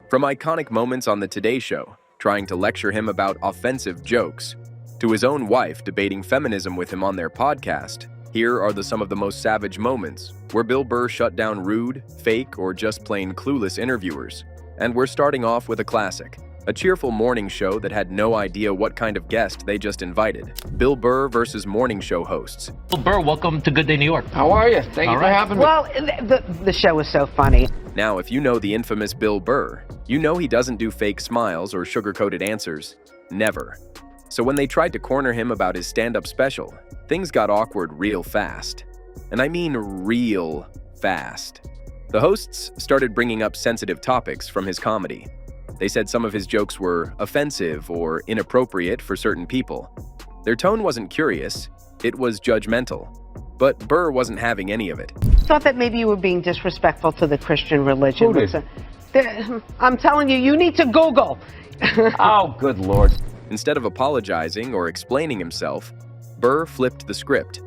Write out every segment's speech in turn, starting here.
From iconic moments on The Today Show, trying to lecture him about offensive jokes, to his own wife debating feminism with him on their podcast, here are some of the most savage moments where Bill Burr shut down rude, fake, or just plain clueless interviewers. And we're starting off with a classic, a cheerful morning show that had no idea what kind of guest they just invited. Bill Burr versus morning show hosts. Bill Burr, welcome to Good Day New York. How are you? Thank you for having me. Well, the show was so funny. Now, if you know the infamous Bill Burr, you know he doesn't do fake smiles or sugar-coated answers. Never. So when they tried to corner him about his stand-up special, things got awkward real fast. And I mean real fast. The hosts started bringing up sensitive topics from his comedy. They said some of his jokes were offensive or inappropriate for certain people. Their tone wasn't curious, it was judgmental. But Burr wasn't having any of it. Thought that maybe you were being disrespectful to the Christian religion. Who did? I'm telling you, you need to Google. Oh, good Lord. Instead of apologizing or explaining himself, Burr flipped the script.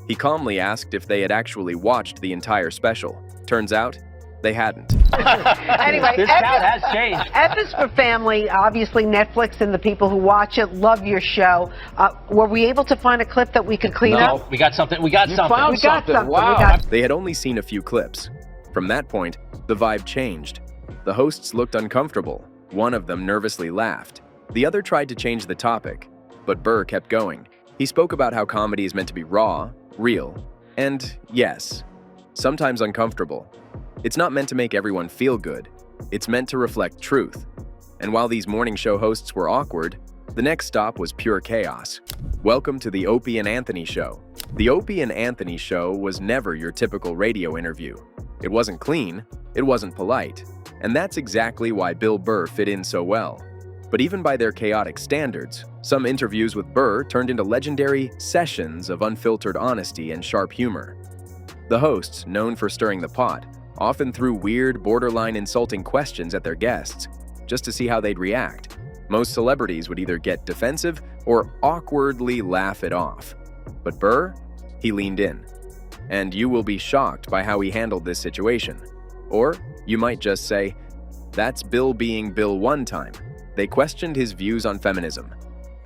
He calmly asked if they had actually watched the entire special. Turns out, they hadn't. Anyway, This town has changed. F is for family. Obviously, Netflix and the people who watch it love your show. Were we able to find a clip that we could clean up? No, we got something. We got something. found We got something. Wow. We got They had only seen a few clips. From that point, the vibe changed. The hosts looked uncomfortable. One of them nervously laughed. The other tried to change the topic, but Burr kept going. He spoke about how comedy is meant to be raw, real, and, yes, sometimes uncomfortable. It's not meant to make everyone feel good. It's meant to reflect truth. And while these morning show hosts were awkward, the next stop was pure chaos. Welcome to the Opie and Anthony Show. The Opie and Anthony Show was never your typical radio interview. It wasn't clean, it wasn't polite, and that's exactly why Bill Burr fit in so well. But even by their chaotic standards, some interviews with Burr turned into legendary sessions of unfiltered honesty and sharp humor. The hosts, known for stirring the pot, often threw weird, borderline insulting questions at their guests, just to see how they'd react. Most celebrities would either get defensive or awkwardly laugh it off. But Burr, he leaned in. And you will be shocked by how he handled this situation. Or you might just say, that's Bill being Bill one time. They questioned his views on feminism.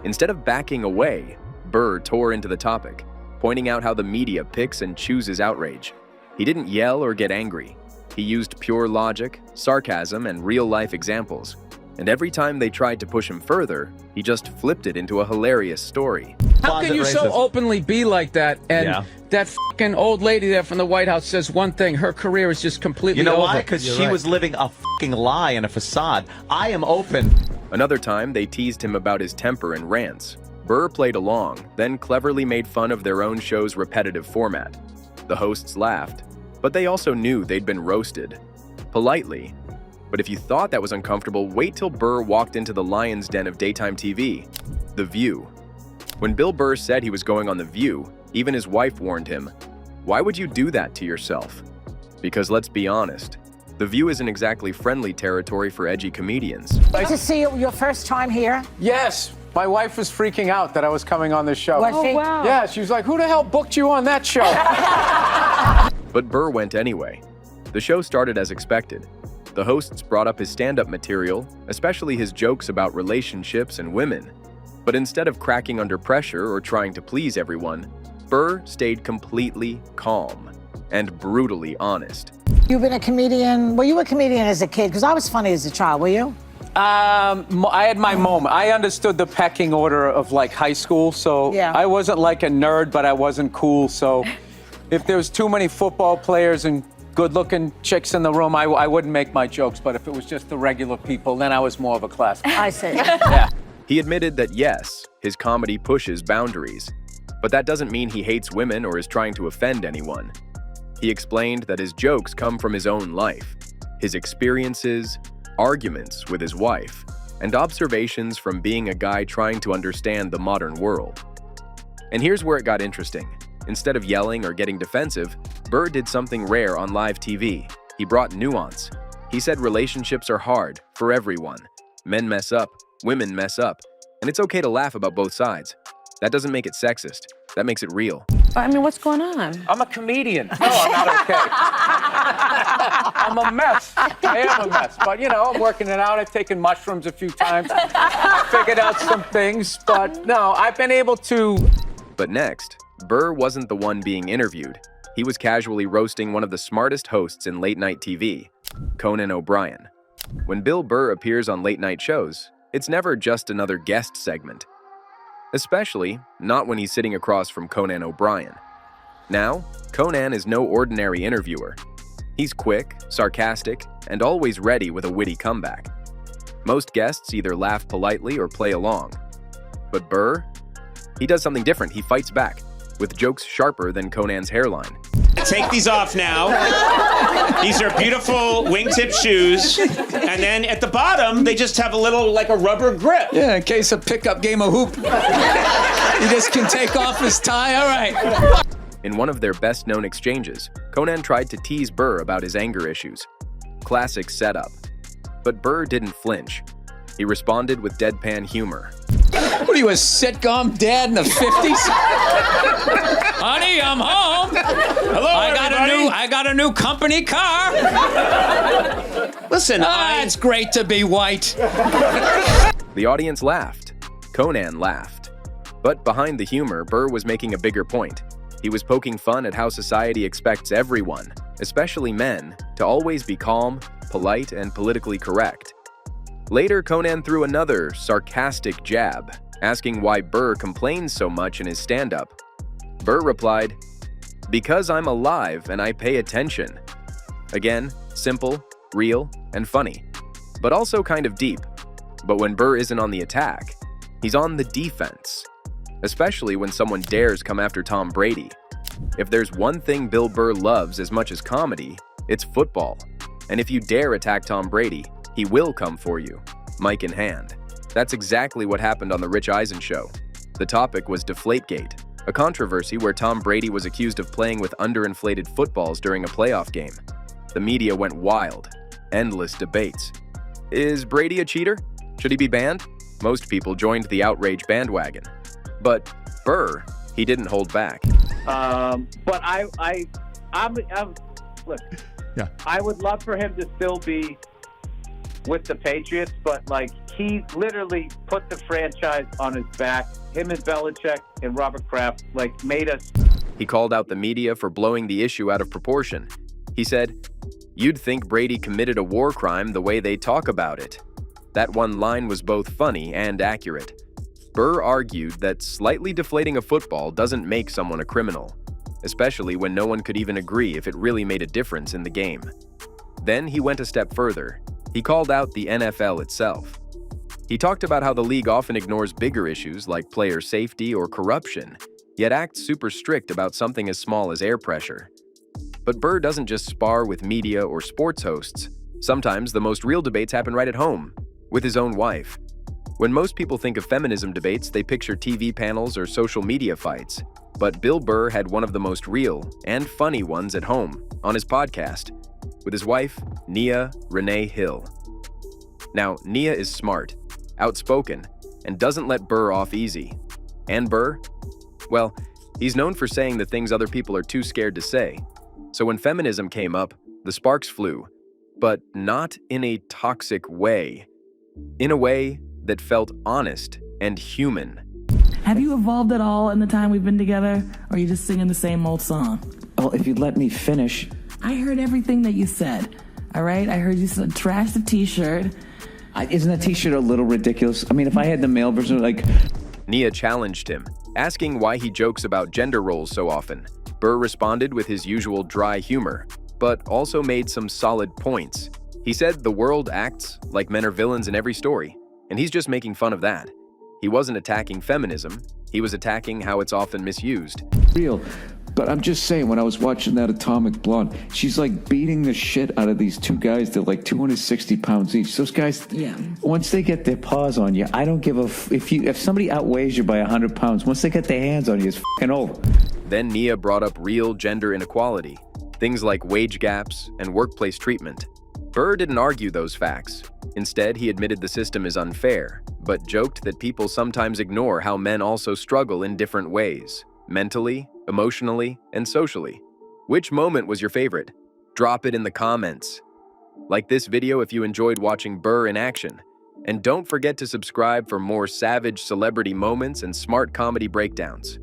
Instead of backing away, Burr tore into the topic, pointing out how the media picks and chooses outrage. He didn't yell or get angry. He used pure logic, sarcasm, and real-life examples. And every time they tried to push him further, he just flipped it into a hilarious story. How can you so openly be like that? And that fucking old lady there from the White House says one thing, her career is just completely over. You know why? Because she was living a fucking lie and a facade. I am open. Another time, they teased him about his temper and rants. Burr played along, then cleverly made fun of their own show's repetitive format. The hosts laughed, but they also knew they'd been roasted. Politely. But if you thought that was uncomfortable, wait till Burr walked into the lion's den of daytime TV, The View. When Bill Burr said he was going on The View, even his wife warned him, "Why would you do that to yourself?" Because let's be honest, The View isn't exactly friendly territory for edgy comedians. Nice to see you. Your first time here? Yes. My wife was freaking out that I was coming on this show. Was she? wow. Yeah, she was like, who the hell booked you on that show? But Burr went anyway. The show started as expected. The hosts brought up his stand-up material, especially his jokes about relationships and women. But instead of cracking under pressure or trying to please everyone, Burr stayed completely calm and brutally honest. You've been a comedian. Were you a comedian as a kid? Because I was funny as a child. Were you? I had my moment. I understood the pecking order of like high school, so Yeah. I wasn't like a nerd, but I wasn't cool. So if there was too many football players and good-looking chicks in the room, I wouldn't make my jokes. But if it was just the regular people, then I was more of a class. I see. Yeah. He admitted that yes, his comedy pushes boundaries, but that doesn't mean he hates women or is trying to offend anyone. He explained that his jokes come from his own life, his experiences, arguments with his wife, and observations from being a guy trying to understand the modern world. And here's where it got interesting. Instead of yelling or getting defensive, Burr did something rare on live TV. He brought nuance. He said relationships are hard for everyone. Men mess up, women mess up, and it's okay to laugh about both sides. That doesn't make it sexist. That makes it real. I mean, what's going on? I'm a comedian. No, I'm not okay. I'm a mess. I am a mess. But, you know, I'm working it out. I've taken mushrooms a few times. I figured out some things. But, no, I've been able to... But next, Burr wasn't the one being interviewed. He was casually roasting one of the smartest hosts in late-night TV, Conan OBrien. When Bill Burr appears on late-night shows, it's never just another guest segment. Especially not when he's sitting across from Conan OBrien. Now, Conan is no ordinary interviewer. He's quick, sarcastic, and always ready with a witty comeback. Most guests either laugh politely or play along. But Burr? He does something different. He fights back, with jokes sharper than Conan's hairline. Take these off now. These are beautiful wingtip shoes. And then at the bottom, they just have a little, like a rubber grip. Yeah, in case a pickup game of hoop. He just can take off his tie, all right. In one of their best-known exchanges, Conan tried to tease Burr about his anger issues. Classic setup. But Burr didn't flinch. He responded with deadpan humor. What are you, a sitcom dad in the 50s? Honey, I'm home. Hello, I got a new company car. Listen, it's great to be white. The audience laughed. Conan laughed. But behind the humor, Burr was making a bigger point. He was poking fun at how society expects everyone, especially men, to always be calm, polite, and politically correct. Later, Conan threw another sarcastic jab, asking why Burr complains so much in his stand-up. Burr replied, "Because I'm alive and I pay attention." Again, simple, real, and funny, but also kind of deep. But when Burr isn't on the attack, he's on the defense, especially when someone dares come after Tom Brady. If there's one thing Bill Burr loves as much as comedy, it's football. And if you dare attack Tom Brady, he will come for you, mic in hand. That's exactly what happened on The Rich Eisen Show. The topic was Deflategate, a controversy where Tom Brady was accused of playing with underinflated footballs during a playoff game. The media went wild. Endless debates. Is Brady a cheater? Should he be banned? Most people joined the outrage bandwagon. But Burr, he didn't hold back. But I'm look. Yeah. I would love for him to still be with the Patriots, but like he literally put the franchise on his back. Him and Belichick and Robert Kraft like made us. He called out the media for blowing the issue out of proportion. He said, "You'd think Brady committed a war crime the way they talk about it." That one line was both funny and accurate. Burr argued that slightly deflating a football doesn't make someone a criminal, especially when no one could even agree if it really made a difference in the game. Then he went a step further. He called out the NFL itself. He talked about how the league often ignores bigger issues like player safety or corruption, yet acts super strict about something as small as air pressure. But Burr doesn't just spar with media or sports hosts. Sometimes the most real debates happen right at home, with his own wife. When most people think of feminism debates, they picture TV panels or social media fights. But Bill Burr had one of the most real and funny ones at home, on his podcast, with his wife, Nia Hill. Now, Nia is smart, outspoken, and doesn't let Burr off easy. And Burr? Well, he's known for saying the things other people are too scared to say. So when feminism came up, the sparks flew, but not in a toxic way. In a way that felt honest and human. Have you evolved at all in the time we've been together, or are you just singing the same old song? Well, if you'd let me finish. I heard everything that you said, all right? I heard you said trash the t-shirt. Isn't that t-shirt a little ridiculous? I mean, if I had the male version, like... Nia challenged him, asking why he jokes about gender roles so often. Burr responded with his usual dry humor, but also made some solid points. He said the world acts like men are villains in every story, and he's just making fun of that. He wasn't attacking feminism, he was attacking how it's often misused. Real. But I'm just saying, when I was watching that Atomic Blonde, she's like beating the shit out of these two guys. They're like 260 pounds each. Those guys, once they get their paws on you, I don't give a if somebody outweighs you by 100 pounds, once they get their hands on you, it's fucking over. Then Nia brought up real gender inequality, things like wage gaps and workplace treatment. Burr didn't argue those facts. Instead, he admitted the system is unfair, but joked that people sometimes ignore how men also struggle in different ways. mentally, emotionally, and socially. Which moment was your favorite? Drop it in the comments. Like this video if you enjoyed watching Burr in action. And don't forget to subscribe for more savage celebrity moments and smart comedy breakdowns.